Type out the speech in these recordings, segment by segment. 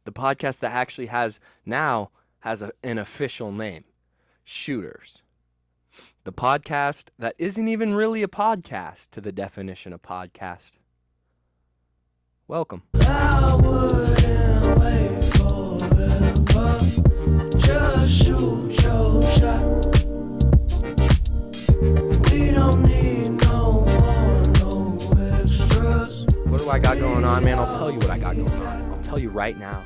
The podcast that actually has an official name. Shooters. The podcast that isn't even really a podcast to the definition of podcast. Welcome. I wouldn't wait forever. Just shoot your shot. We don't need no more, no extras. What do I got going on, man? I'll tell you what I got going on. I'll tell you right now.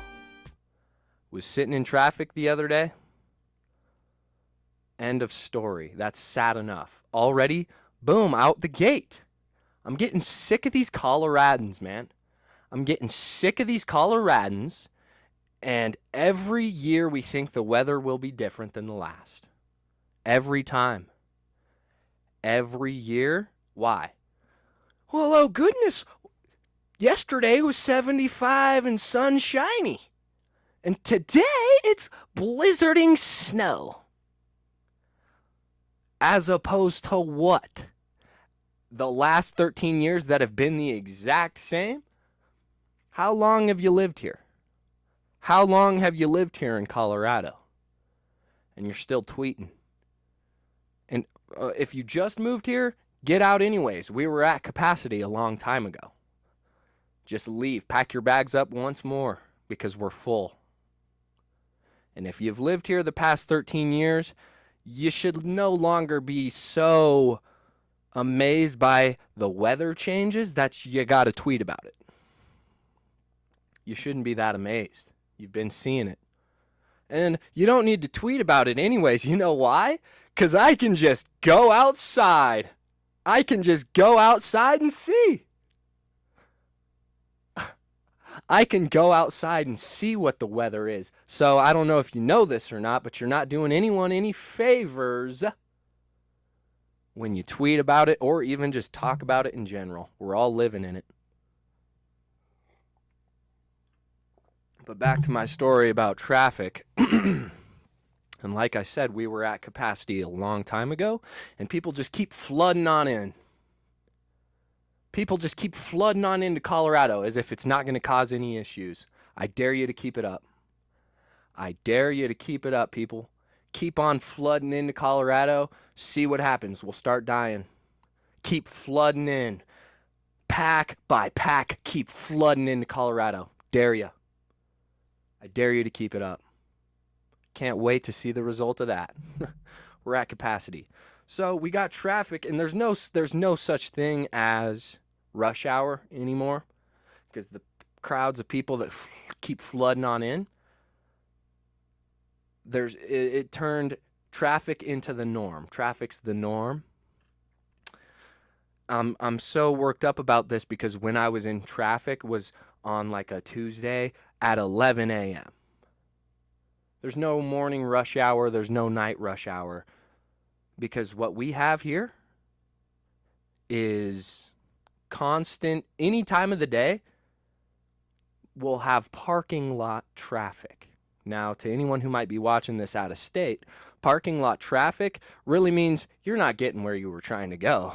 Was sitting in traffic the other day. End of story. That's sad enough. Already, boom, out the gate. I'm getting sick of these Coloradans, man. I'm getting sick of these Coloradans, and every year we think the weather will be different than the last. Every time. Every year. Why? Well, oh goodness, yesterday was 75 and sunshiny, and today it's blizzarding snow. As opposed to what? The last 13 years that have been the exact same? How long have you lived here? How long have you lived here in Colorado? And you're still tweeting. And if you just moved here, get out anyways. We were at capacity a long time ago. Just leave. Pack your bags up once more because we're full. And if you've lived here the past 13 years, you should no longer be so amazed by the weather changes that you got to tweet about it. You shouldn't be that amazed. You've been seeing it. And you don't need to tweet about it anyways. You know why? Because I can just go outside. I can just go outside and see. I can go outside and see what the weather is. So I don't know if you know this or not, but you're not doing anyone any favors when you tweet about it or even just talk about it in general. We're all living in it. But back to my story about traffic. And like I said, we were at capacity a long time ago, and people just keep flooding on in. People just keep flooding on into Colorado as if it's not going to cause any issues. I dare you to keep it up. I dare you to keep it up, people. Keep on flooding into Colorado. See what happens. We'll start dying. Keep flooding in. Pack by pack, keep flooding into Colorado. Dare you. I dare you to keep it up. Can't wait to see the result of that. We're at capacity. So we got traffic, and there's no such thing as rush hour anymore because the crowds of people that keep flooding on in. It turned traffic into the norm. Traffic's the norm. I'm so worked up about this because when I was in traffic was on like a Tuesday at 11 a.m. There's no morning rush hour. There's no night rush hour. Because what we have here is constant, any time of the day, we'll have parking lot traffic. Now, to anyone who might be watching this out of state, parking lot traffic really means you're not getting where you were trying to go.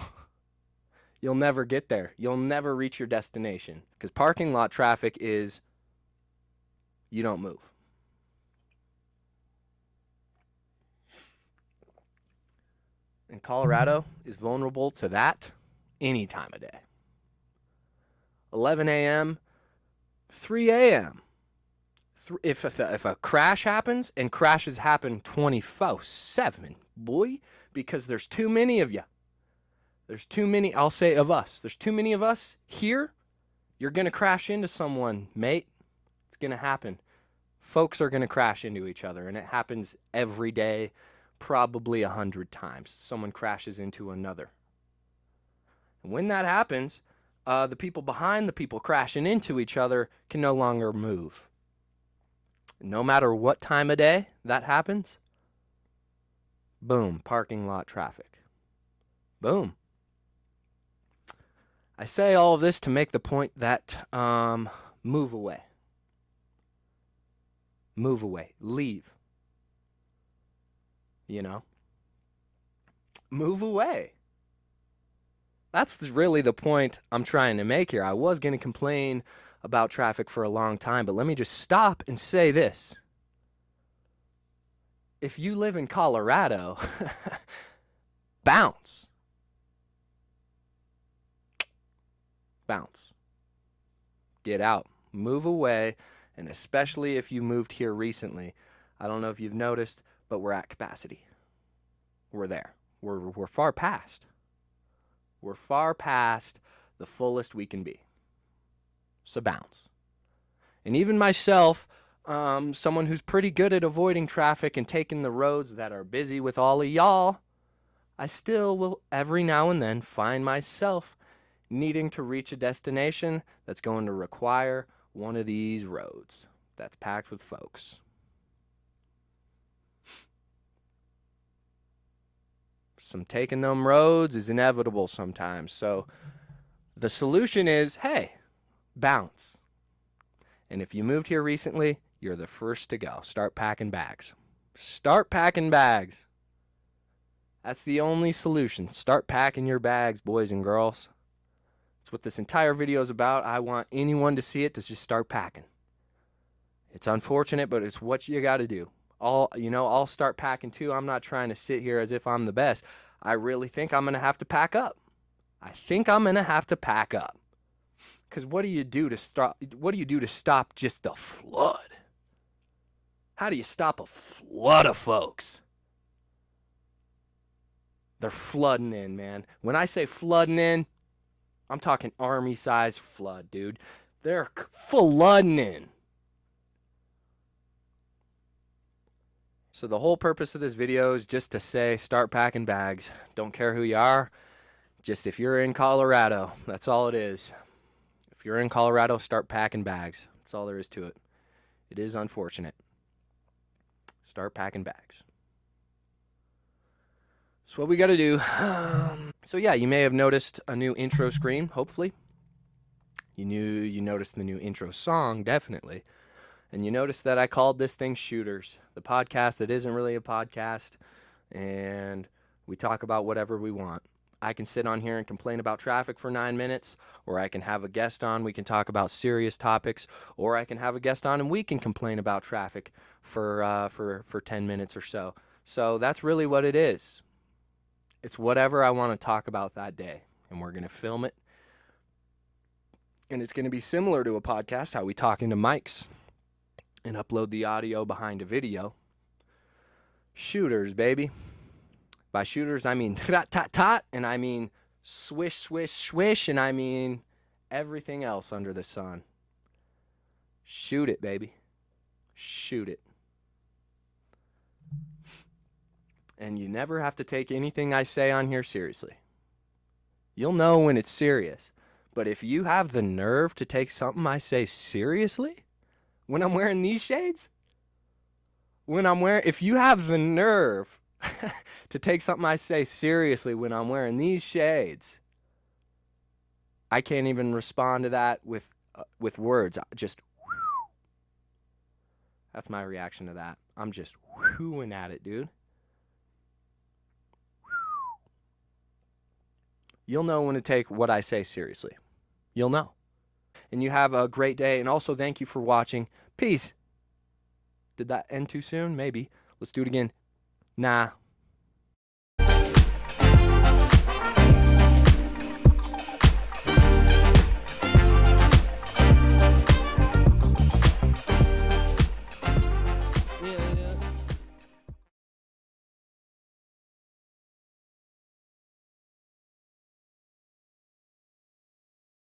You'll never get there. You'll never reach your destination. Because parking lot traffic is you don't move. And Colorado is vulnerable to that any time of day. 11 a.m., 3 a.m. If a crash happens, and crashes happen 24/7, boy, because there's too many of you. There's too many, I'll say of us. There's too many of us here. You're going to crash into someone, mate. It's going to happen. Folks are going to crash into each other, and it happens every day. Probably 100 times someone crashes into another. And when that happens, the people behind the people crashing into each other can no longer move. No matter what time of day that happens, boom, parking lot traffic. Boom. I say all of this to make the point that move away. Move away. Leave. Move away. That's really the point I'm trying to make here. I was going to complain about traffic for a long time, but let me just stop and say this. If you live in Colorado, bounce. Bounce. Get out. Move away. And especially if you moved here recently, I don't know if you've noticed, but we're at capacity. We're there. We're far past. We're far past the fullest we can be. So bounce. And even myself, someone who's pretty good at avoiding traffic and taking the roads that are busy with all of y'all, I still will every now and then find myself needing to reach a destination that's going to require one of these roads that's packed with folks. Some taking them roads is inevitable sometimes. So the solution is, hey, bounce. And if you moved here recently, you're the first to go. Start packing bags. Start packing bags. That's the only solution. Start packing your bags, boys and girls. That's what this entire video is about. I want anyone to see it to just start packing. It's unfortunate, but it's what you got to do. I'll start packing too. I'm not trying to sit here as if I'm the best. I really think I'm going to have to pack up. Because what do you do to stop just the flood? How do you stop a flood of folks? They're flooding in, man. When I say flooding in, I'm talking army-sized flood, dude. They're flooding in. So the whole purpose of this video is just to say, start packing bags. Don't care who you are. Just if you're in Colorado, that's all it is. If you're in Colorado, start packing bags. That's all there is to it. It is unfortunate. Start packing bags. That's what we got to do. So yeah, you may have noticed a new intro screen, hopefully. You noticed the new intro song, definitely. And you noticed that I called this thing Shooters, the podcast that isn't really a podcast, and we talk about whatever we want. I can sit on here and complain about traffic for 9 minutes, or I can have a guest on, we can talk about serious topics, or I can have a guest on and we can complain about traffic for 10 minutes or so. So that's really what it is. It's whatever I want to talk about that day, and we're going to film it. And it's going to be similar to a podcast, how we talk into mics and upload the audio behind a video. Shooters, baby. By shooters, I mean tat-tat-tat, and I mean swish, swish, swish, and I mean everything else under the sun. Shoot it, baby. Shoot it. And you never have to take anything I say on here seriously. You'll know when it's serious. But if you have the nerve to take something I say seriously, when I'm wearing these shades, if you have the nerve to take something I say seriously when I'm wearing these shades, I can't even respond to that with words. That's my reaction to that. I'm just whooing at it, dude. You'll know when to take what I say seriously. You'll know. And you have a great day. And also, thank you for watching. Peace. Did that end too soon? Maybe. Let's do it again. Nah.